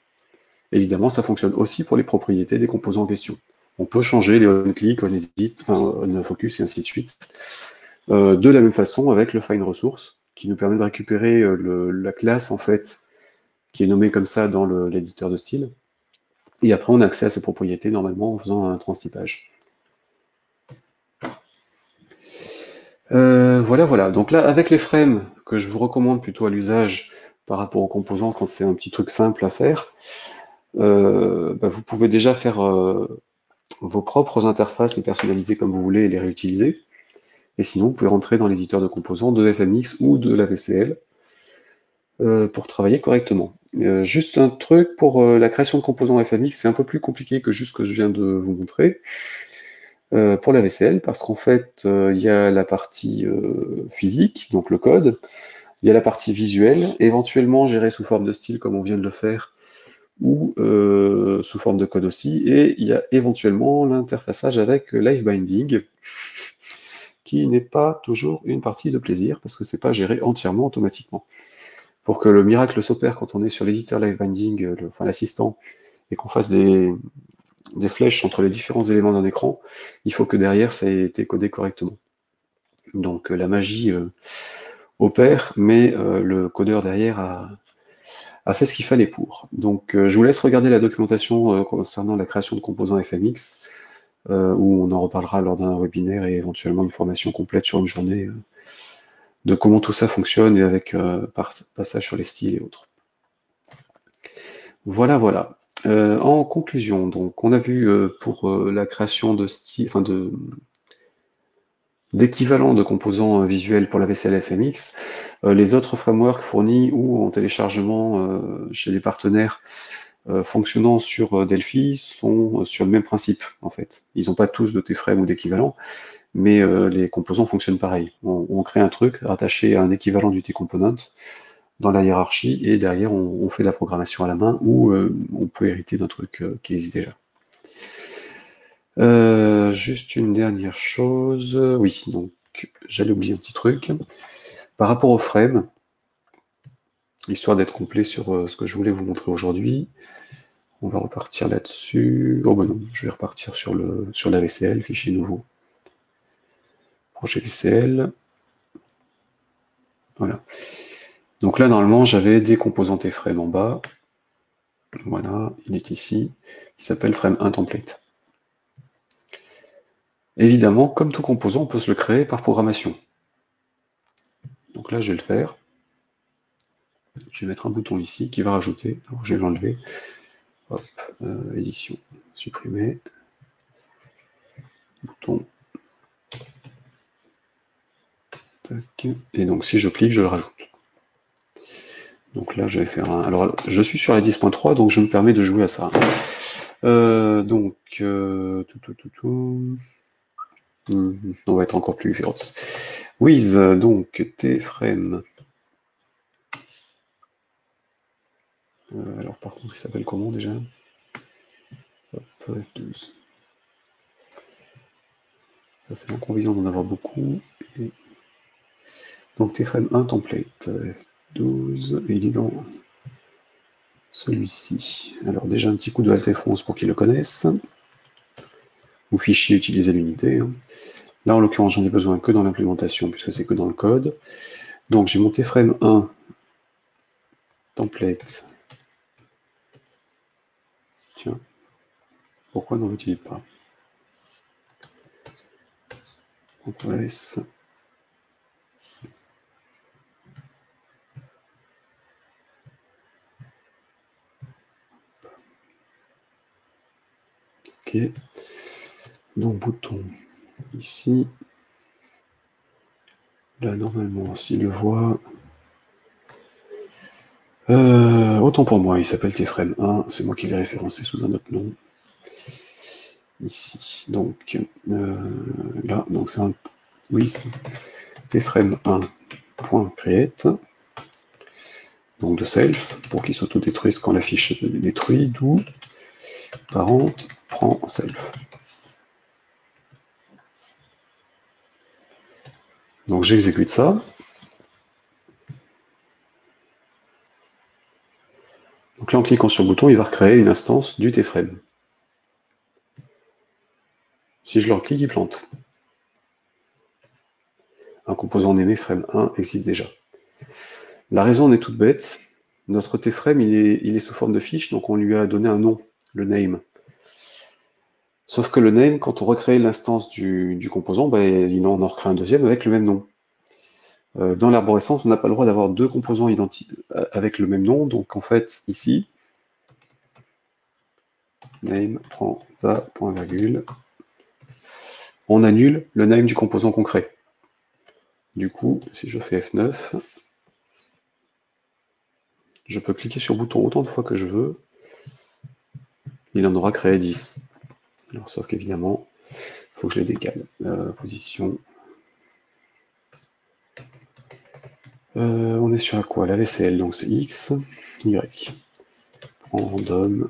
Évidemment, ça fonctionne aussi pour les propriétés des composants en question. On peut changer les on-click, on-edit, enfin on-focus et ainsi de suite. De la même façon avec le find resource, qui nous permet de récupérer la classe en fait, qui est nommée comme ça dans l'éditeur de style. Et après, on a accès à ses propriétés normalement en faisant un transtypage. Voilà. Donc là, avec les frames, que je vous recommande plutôt à l'usage par rapport aux composants quand c'est un petit truc simple à faire, vous pouvez déjà faire vos propres interfaces, les personnaliser comme vous voulez et les réutiliser. Et sinon, vous pouvez rentrer dans l'éditeur de composants de FMX ou de la VCL pour travailler correctement. Juste un truc, pour la création de composants FMX, c'est un peu plus compliqué que juste ce que je viens de vous montrer. Pour la VCL, parce qu'en fait, il y a la partie physique, donc le code, il y a la partie visuelle, éventuellement gérée sous forme de style comme on vient de le faire, ou sous forme de code aussi, et il y a éventuellement l'interfaçage avec Live Binding, qui n'est pas toujours une partie de plaisir, parce que c'est pas géré entièrement automatiquement. Pour que le miracle s'opère quand on est sur l'éditeur Live Binding, enfin l'assistant, et qu'on fasse des flèches entre les différents éléments d'un écran, il faut que derrière ça ait été codé correctement. Donc la magie opère, mais le codeur derrière a fait ce qu'il fallait pour. Donc je vous laisse regarder la documentation concernant la création de composants FMX, où on en reparlera lors d'un webinaire et éventuellement une formation complète sur une journée de comment tout ça fonctionne et avec passage sur les styles et autres. Voilà. En conclusion, donc on a vu pour la création de style, enfin d'équivalents de composants visuels pour la VCL FMX, les autres frameworks fournis ou en téléchargement chez des partenaires fonctionnant sur Delphi sont sur le même principe en fait. Ils n'ont pas tous de T-frame ou d'équivalent, mais les composants fonctionnent pareil. On crée un truc rattaché à un équivalent du T-component dans la hiérarchie et derrière on fait de la programmation à la main ou on peut hériter d'un truc qui existe déjà. Juste une dernière chose, oui, donc j'allais oublier un petit truc. Par rapport au frame, histoire d'être complet sur ce que je voulais vous montrer aujourd'hui, on va repartir là-dessus. Oh ben non, je vais repartir sur la VCL, fichier nouveau. Projet VCL. Voilà. Donc là, normalement, j'avais des composantes frame en bas. Voilà, il est ici, qui s'appelle frame 1 template. Évidemment, comme tout composant, on peut se le créer par programmation. Donc là, je vais le faire. Je vais mettre un bouton ici qui va rajouter. Alors, je vais l'enlever. Hop, édition, supprimer. Bouton. Tac. Et donc, si je clique, je le rajoute. Donc là, je vais faire un... Alors, je suis sur la 10.3, donc je me permets de jouer à ça. On va être encore plus féroce. With, donc, T-frame. Alors, par contre, il s'appelle comment déjà? Hop, F12. Ça, c'est l'inconvénient d'en avoir beaucoup. Et... Donc, T-frame 1 template. F12, il est dans celui-ci. Alors, déjà, un petit coup de Alt F11 pour qu'ils le connaissent. Ou fichier utiliser l'unité. Là, en l'occurrence, j'en ai besoin que dans l'implémentation, puisque c'est que dans le code. Donc, j'ai mon T-frame 1 template. Tiens, pourquoi on n'en utilise pas? CTRL S. Ok. Donc, bouton ici. Là, normalement, s'il le voit... autant pour moi, il s'appelle T-frame 1, c'est moi qui l'ai référencé sous un autre nom. Ici, donc, là, donc c'est un with T-frame 1.create, donc de self, pour qu'il s'auto-détruise quand la fiche est détruite, d'où parent prend self. Donc j'exécute ça. Donc là, en cliquant sur le bouton, il va recréer une instance du tframe. Si je le reclique, il plante. Un composant nommé frame1 existe déjà. La raison en est toute bête. Notre tframe, il est sous forme de fiche, donc on lui a donné un nom, le name. Sauf que le name, quand on recrée l'instance du composant, il en recrée un deuxième avec le même nom. Dans l'arborescence, on n'a pas le droit d'avoir deux composants identiques avec le même nom, donc en fait, ici, name prend ta point virgule, on annule le name du composant concret. Du coup, si je fais F9, je peux cliquer sur le bouton autant de fois que je veux, il en aura créé 10. Alors, sauf qu'évidemment, il faut que je les décale. Position. On est sur quoi? La VCL, donc c'est X, Y. Random.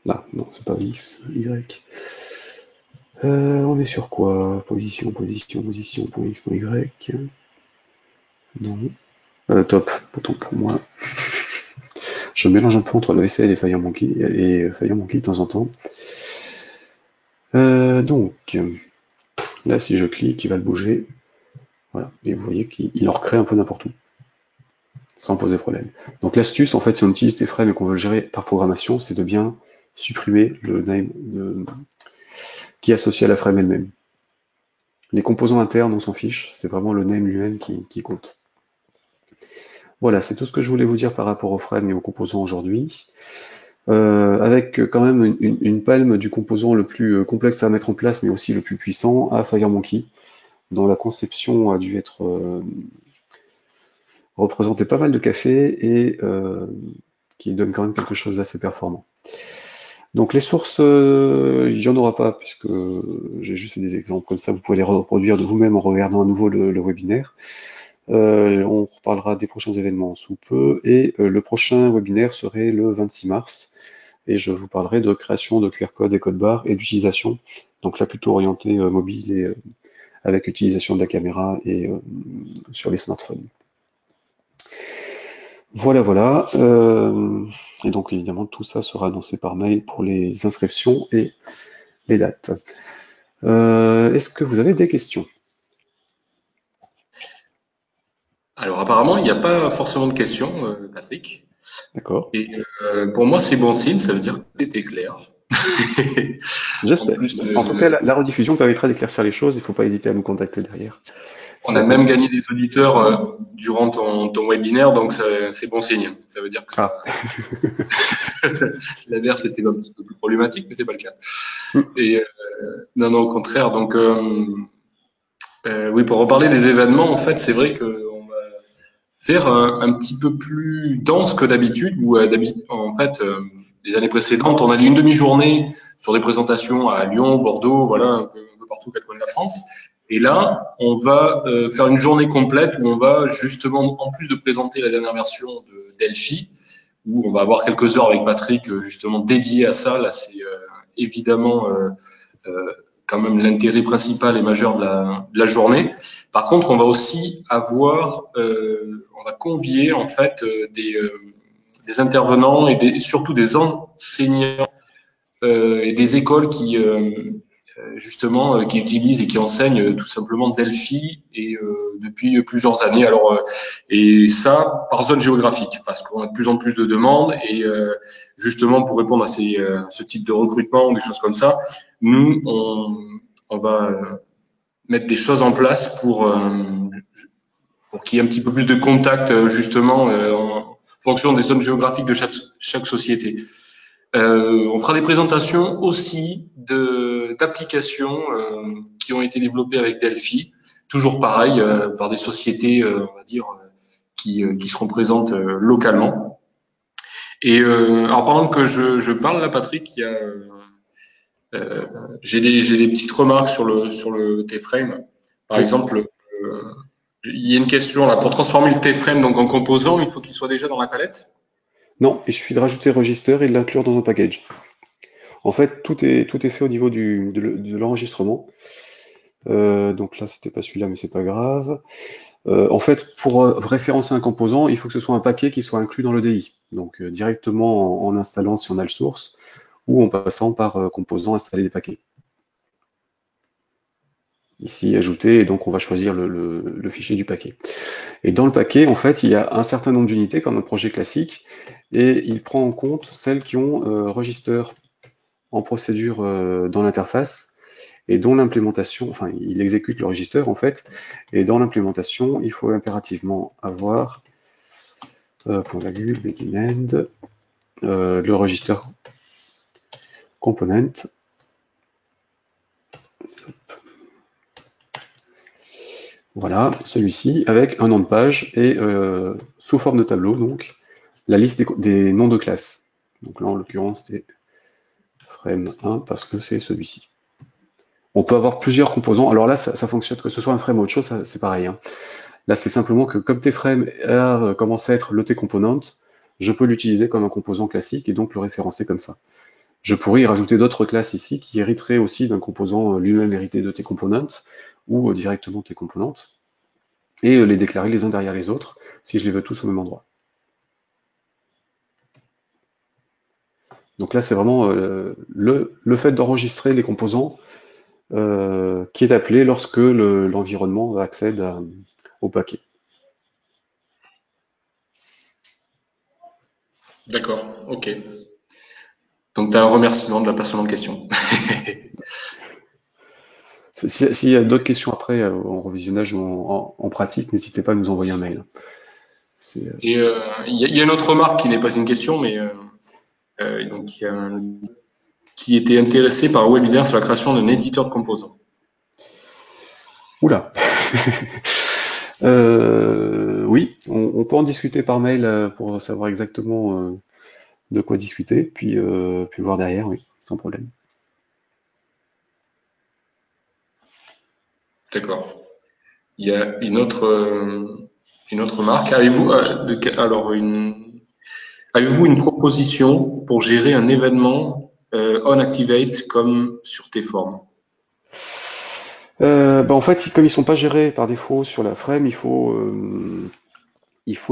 Là, non, c'est pas X, Y. On est sur quoi? Position, position, position, point X, point Y. Non. Top, bouton pour moi. Je mélange un peu entre la VCL et FireMonkey, de temps en temps. Donc, là, si je clique, il va le bouger. Voilà, et vous voyez qu'il en recrée un peu n'importe où, sans poser problème. Donc l'astuce, en fait, si on utilise des frames et qu'on veut le gérer par programmation, c'est de bien supprimer le name qui est associé à la frame elle-même. Les composants internes, on s'en fiche, c'est vraiment le name lui-même qui compte. Voilà, c'est tout ce que je voulais vous dire par rapport aux frames et aux composants aujourd'hui. Avec quand même une palme du composant le plus complexe à mettre en place, mais aussi le plus puissant, à FireMonkey, dont la conception a dû être représenter pas mal de café et qui donne quand même quelque chose d'assez performant. Donc les sources, il n'y en aura pas, puisque j'ai juste fait des exemples comme ça, vous pouvez les reproduire de vous-même en regardant à nouveau le webinaire. On reparlera des prochains événements sous peu, et le prochain webinaire serait le 26 mars, et je vous parlerai de création de QR code et code barre et d'utilisation, donc là plutôt orienté mobile et avec utilisation de la caméra et sur les smartphones. Voilà, voilà. Et donc évidemment tout ça sera annoncé par mail pour les inscriptions et les dates. Est-ce que vous avez des questions? Alors apparemment, il n'y a pas forcément de questions, Patrick. D'accord. Et pour moi, c'est bon signe, ça veut dire que c'était clair. En J'espère. plus, En tout cas, la rediffusion permettra d'éclaircir les choses, il ne faut pas hésiter à nous contacter derrière. on S'il y a a quoi même que ce gagné soit. des auditeurs durant ton webinaire, donc c'est bon signe. Ça veut dire que ça, Ah. l'inverse c'était un petit peu plus problématique, mais c'est pas le cas. Hmm. Et non, non, au contraire. Donc oui, pour reparler des événements, en fait, c'est vrai qu'on va faire un petit peu plus dense que d'habitude, où en fait, les années précédentes, on a eu une demi-journée sur des présentations à Lyon, Bordeaux, voilà, un peu partout aux quatre coins de la France. Et là, on va faire une journée complète où on va justement, en plus de présenter la dernière version de Delphi, où on va avoir quelques heures avec Patrick justement dédiées à ça. Là, c'est évidemment euh, quand même l'intérêt principal et majeur de la journée. Par contre, on va aussi avoir, on va convier en fait des intervenants et surtout des enseignants et des écoles qui justement qui utilisent et qui enseignent tout simplement Delphi et depuis plusieurs années. Alors et ça par zone géographique parce qu'on a de plus en plus de demandes et justement pour répondre à ce type de recrutement, des choses comme ça, nous on va mettre des choses en place pour qu'il y ait un petit peu plus de contact justement en fonction des zones géographiques de chaque société. On fera des présentations aussi d'applications qui ont été développées avec Delphi, toujours pareil, par des sociétés, on va dire, qui seront présentes localement. Et alors pendant que je parle là, Patrick, il y a, j'ai des petites remarques sur le T-frame. Par Oui. exemple, il y a une question là pour transformer le T-frame donc en composant, il faut qu'il soit déjà dans la palette. Non, il suffit de rajouter register et de l'inclure dans un package. En fait, tout est fait au niveau de l'enregistrement. Donc là, c'était pas celui-là, mais c'est pas grave. En fait, pour référencer un composant, il faut que ce soit un paquet qui soit inclus dans l'EDI. Donc directement en installant, si on a le source, ou en passant par composant, installer des paquets. Ici, ajouter, et donc on va choisir le fichier du paquet. Et dans le paquet, en fait, il y a un certain nombre d'unités, comme un projet classique, et il prend en compte celles qui ont register en procédure dans l'interface, et dont l'implémentation, enfin, il exécute le register, en fait, et dans l'implémentation, il faut impérativement avoir, point value, begin end, le register component, voilà, celui-ci, avec un nom de page, et sous forme de tableau, donc, la liste des noms de classes. Donc là, en l'occurrence, c'était frame 1, parce que c'est celui-ci. On peut avoir plusieurs composants. Alors là, ça fonctionne, que ce soit un frame ou autre chose, c'est pareil, hein. Là, c'est simplement que comme tframe a commencé à être le t-component, je peux l'utiliser comme un composant classique et donc le référencer comme ça. Je pourrais y rajouter d'autres classes ici qui hériteraient aussi d'un composant lui-même hérité de t-component ou directement t-component et les déclarer les uns derrière les autres si je les veux tous au même endroit. Donc là, c'est vraiment le fait d'enregistrer les composants qui est appelé lorsque l'environnement accède au paquet. D'accord, ok. Donc, tu as un remerciement de la personne en question. S'il y a d'autres questions après, en revisionnage ou en pratique, n'hésitez pas à nous envoyer un mail. Et il y a une autre remarque qui n'est pas une question, mais donc, qui était intéressé par un webinaire sur la création d'un éditeur de composants. Oula. Oui, on peut en discuter par mail pour savoir exactement de quoi discuter, puis voir derrière, oui, sans problème. D'accord. Il y a une autre marque. Avez-vous une proposition pour gérer un événement on activate comme sur T-Form? En fait, comme ils sont pas gérés par défaut sur la frame, il faut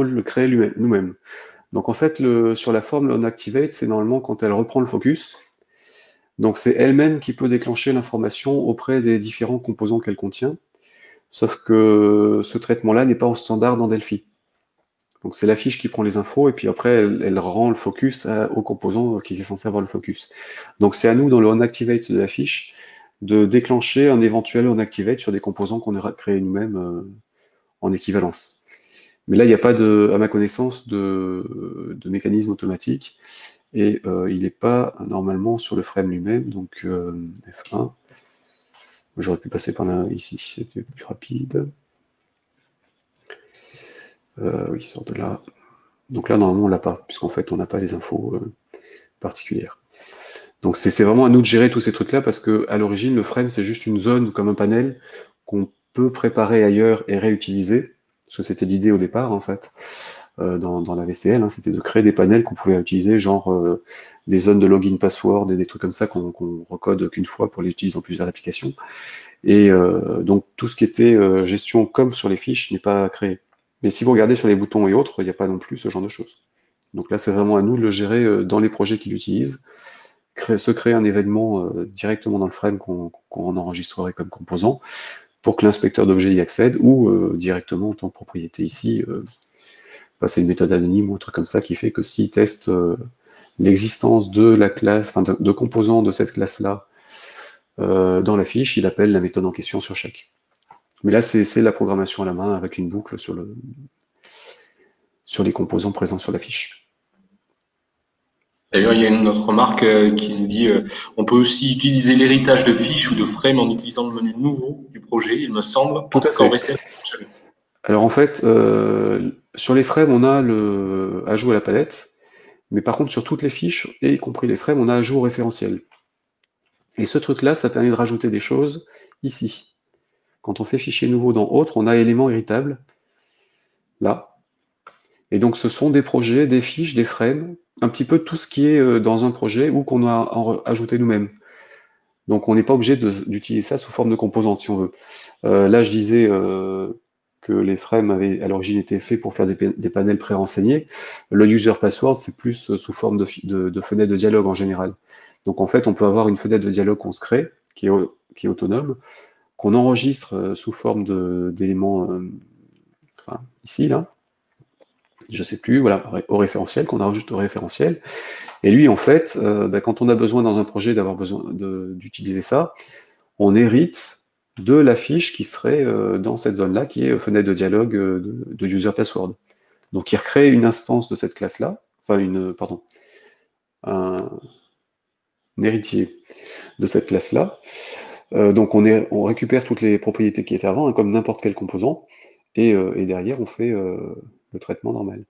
le créer nous-mêmes. Donc en fait, sur la forme, l'onActivate, c'est normalement quand elle reprend le focus. Donc c'est elle-même qui peut déclencher l'information auprès des différents composants qu'elle contient. Sauf que ce traitement-là n'est pas en standard dans Delphi. Donc c'est la fiche qui prend les infos et puis après elle rend le focus au composant qui est censé avoir le focus. Donc c'est à nous dans le onActivate de la fiche de déclencher un éventuel onActivate sur des composants qu'on aura créés nous-mêmes en équivalence. Mais là il n'y a pas à ma connaissance de mécanisme automatique et il n'est pas normalement sur le frame lui-même. Donc F1, j'aurais pu passer par là ici, c'était plus rapide. Oui, il sort de là. Donc là, normalement, on l'a pas, puisqu'en fait, on n'a pas les infos particulières. Donc c'est vraiment à nous de gérer tous ces trucs-là, parce que à l'origine, le frame, c'est juste une zone comme un panel qu'on peut préparer ailleurs et réutiliser, parce que c'était l'idée au départ, en fait, dans la VCL, hein, c'était de créer des panels qu'on pouvait utiliser, genre des zones de login password et des trucs comme ça qu'on recode qu'une fois pour les utiliser dans plusieurs applications. Et donc tout ce qui était gestion comme sur les fiches n'est pas créé. Mais si vous regardez sur les boutons et autres, il n'y a pas non plus ce genre de choses. Donc là, c'est vraiment à nous de le gérer dans les projets qu'il utilise, se créer un événement directement dans le frame qu'on enregistrerait comme composant pour que l'inspecteur d'objets y accède ou directement en tant que propriété ici, passer une méthode anonyme ou un truc comme ça qui fait que s'il teste l'existence de la classe, enfin de composants de cette classe-là dans la fiche, il appelle la méthode en question sur chaque. Mais là, c'est la programmation à la main avec une boucle sur les composants présents sur la fiche. D'ailleurs, il y a une autre remarque qui nous dit on peut aussi utiliser l'héritage de fiches ou de frames en utilisant le menu nouveau du projet, il me semble. Tout à fait. Alors en fait, sur les frames, on a le ajout à la palette, mais par contre sur toutes les fiches, et y compris les frames, on a ajout au référentiel. Et ce truc-là, ça permet de rajouter des choses ici. Quand on fait fichier nouveau dans autre, on a élément héritable, là. Et donc ce sont des projets, des fiches, des frames, un petit peu tout ce qui est dans un projet ou qu'on a ajouté nous-mêmes. Donc on n'est pas obligé d'utiliser ça sous forme de composante si on veut. Là je disais que les frames avaient à l'origine été faits pour faire des panels pré-renseignés. Le user password c'est plus sous forme de fenêtre de dialogue en général. Donc en fait on peut avoir une fenêtre de dialogue qu'on se crée, qui est autonome, qu'on enregistre sous forme d'éléments, enfin ici là, je sais plus, voilà, au référentiel, qu'on enregistre au référentiel. Et lui, en fait, quand on a besoin dans un projet d'avoir besoin d'utiliser ça, on hérite de la fiche qui serait dans cette zone-là, qui est fenêtre de dialogue de user password. Donc il recrée une instance de cette classe-là, enfin pardon, un héritier de cette classe-là. Donc on récupère toutes les propriétés qui étaient avant, hein, comme n'importe quel composant, et derrière on fait le traitement normal.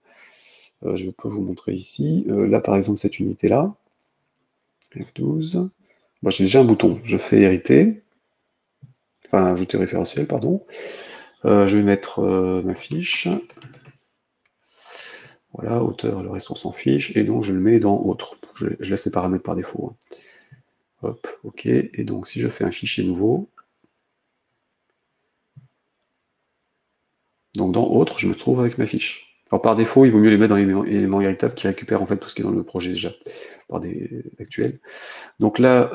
Je peux vous montrer ici. Là, par exemple, cette unité-là, F12. Bon, j'ai déjà un bouton. Je fais hériter, enfin ajouter référentiel, pardon. Je vais mettre ma fiche. Voilà, auteur, le reste on s'en fiche. Et donc je le mets dans autre. Je laisse les paramètres par défaut. Hop, ok. Et donc si je fais un fichier nouveau, donc dans autre, je me trouve avec ma fiche. Alors par défaut, il vaut mieux les mettre dans les éléments héritables qui récupèrent en fait tout ce qui est dans le projet déjà, par des actuels. Donc là,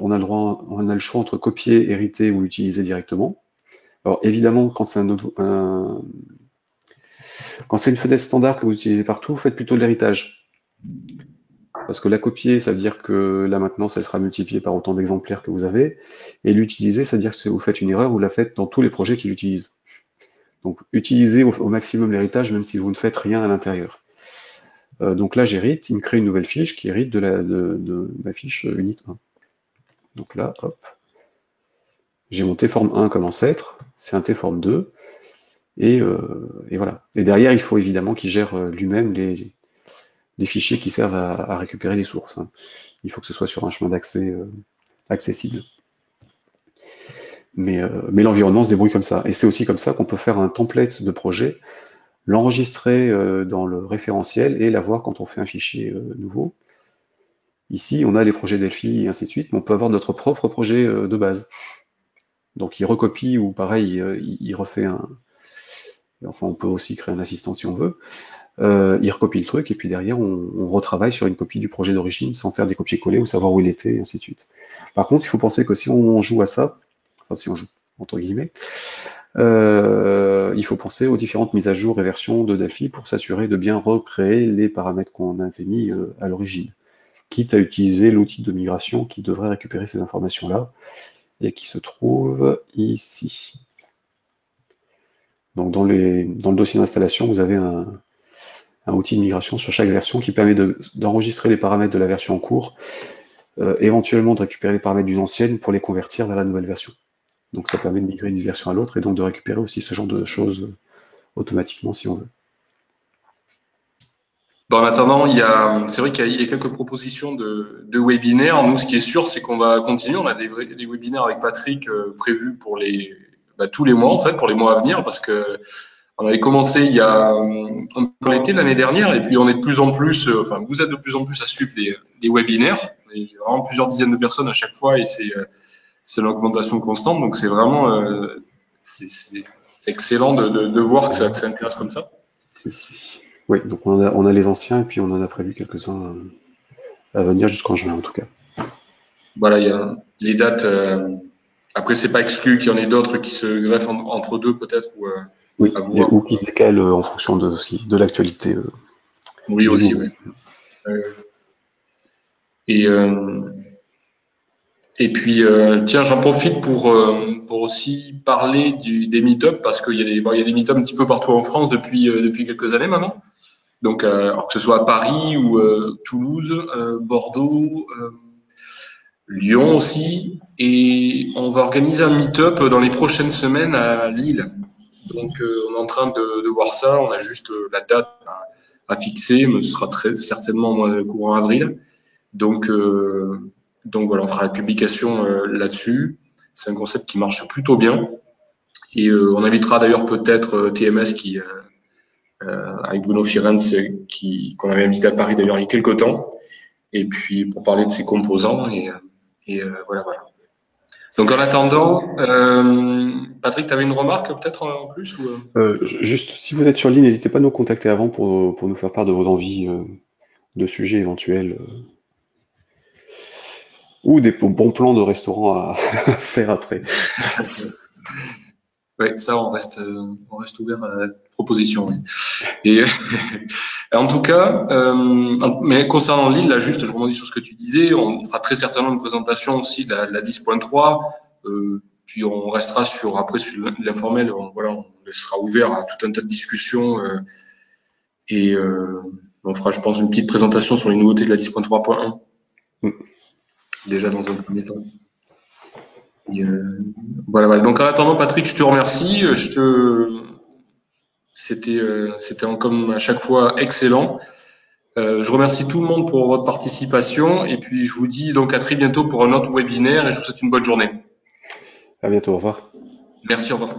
on a le choix entre copier, hériter ou utiliser directement. Alors évidemment, quand c'est quand c'est une fenêtre standard que vous utilisez partout, faites plutôt de l'héritage. Parce que la copier, ça veut dire que la maintenance, elle sera multipliée par autant d'exemplaires que vous avez. Et l'utiliser, ça veut dire que si vous faites une erreur, vous la faites dans tous les projets qui l'utilisent. Donc utilisez au maximum l'héritage, même si vous ne faites rien à l'intérieur. Donc là, j'hérite, il me crée une nouvelle fiche qui hérite de ma fiche unit 1. Donc là, hop, j'ai mon T-form 1 comme ancêtre, c'est un T-form 2, et voilà. Et derrière, il faut évidemment qu'il gère lui-même les fichiers qui servent à récupérer les sources. Hein. Il faut que ce soit sur un chemin d'accès accessible. Mais l'environnement se débrouille comme ça. Et c'est aussi comme ça qu'on peut faire un template de projet, l'enregistrer dans le référentiel et l'avoir quand on fait un fichier nouveau. Ici, on a les projets Delphi et ainsi de suite, mais on peut avoir notre propre projet de base. Donc il recopie ou pareil, il refait un... Enfin, on peut aussi créer un assistant si on veut. Il recopie le truc et puis derrière, on retravaille sur une copie du projet d'origine sans faire des copier-coller ou savoir où il était, et ainsi de suite. Par contre, il faut penser que si on joue à ça, enfin si on joue, entre guillemets, il faut penser aux différentes mises à jour et versions de Delphi pour s'assurer de bien recréer les paramètres qu'on avait mis à l'origine, quitte à utiliser l'outil de migration qui devrait récupérer ces informations-là et qui se trouve ici. Donc dans le dossier d'installation, vous avez un outil de migration sur chaque version qui permet d'enregistrer les paramètres de la version en cours, éventuellement de récupérer les paramètres d'une ancienne pour les convertir vers la nouvelle version. Donc ça permet de migrer d'une version à l'autre et donc de récupérer aussi ce genre de choses automatiquement si on veut. Bon, en attendant, c'est vrai qu'il y a quelques propositions de webinaires. Nous, ce qui est sûr, c'est qu'on va continuer. On a des webinaires avec Patrick prévus pour tous les mois, en fait, pour les mois à venir, parce que on avait commencé il y a l'été l'année dernière, et puis on est de plus en plus, enfin, vous êtes de plus en plus à suivre les webinaires. Il y a vraiment plusieurs dizaines de personnes à chaque fois, et c'est l'augmentation constante. Donc c'est vraiment, c'est excellent de voir que ça intéresse comme ça. Oui, donc on a les anciens et puis on en a prévu quelques-uns à venir jusqu'en juin en tout cas. Voilà, il y a les dates. Après, c'est pas exclu qu'il y en ait d'autres qui se greffent entre deux peut-être. Oui, ou qui se décalent en fonction de l'actualité. Oui, aussi, oui. Et puis, tiens, j'en profite pour aussi parler des meet-up parce qu'il y a des meet-up un petit peu partout en France depuis quelques années maintenant. Donc, alors que ce soit à Paris ou Toulouse, Bordeaux, Lyon aussi. Et on va organiser un meet-up dans les prochaines semaines à Lille. Donc, on est en train de voir ça. On a juste la date à fixer, mais ce sera très certainement courant avril. Donc voilà, on fera la publication là-dessus. C'est un concept qui marche plutôt bien. Et on invitera d'ailleurs peut-être TMS avec Bruno Firenze qu'on avait invité à Paris d'ailleurs il y a quelques temps, et puis pour parler de ses composants voilà. Donc en attendant, Patrick, tu avais une remarque peut-être en plus ou... Juste, si vous êtes sur ligne, n'hésitez pas à nous contacter avant pour nous faire part de vos envies de sujets éventuels ou des bons plans de restaurants à faire après. Oui, ça, on reste ouvert à la proposition. Oui. Et en tout cas, mais concernant Lille, là, juste, je rebondis sur ce que tu disais, on fera très certainement une présentation aussi de la 10.3, puis on restera sur l'informel, on laissera ouvert à tout un tas de discussions, et on fera, je pense, une petite présentation sur les nouveautés de la 10.3.1, déjà dans un premier temps. Et voilà. Donc en attendant, Patrick, je te remercie. C'était comme à chaque fois excellent. Je remercie tout le monde pour votre participation et puis je vous dis donc à très bientôt pour un autre webinaire et je vous souhaite une bonne journée. À bientôt, au revoir. Merci, au revoir.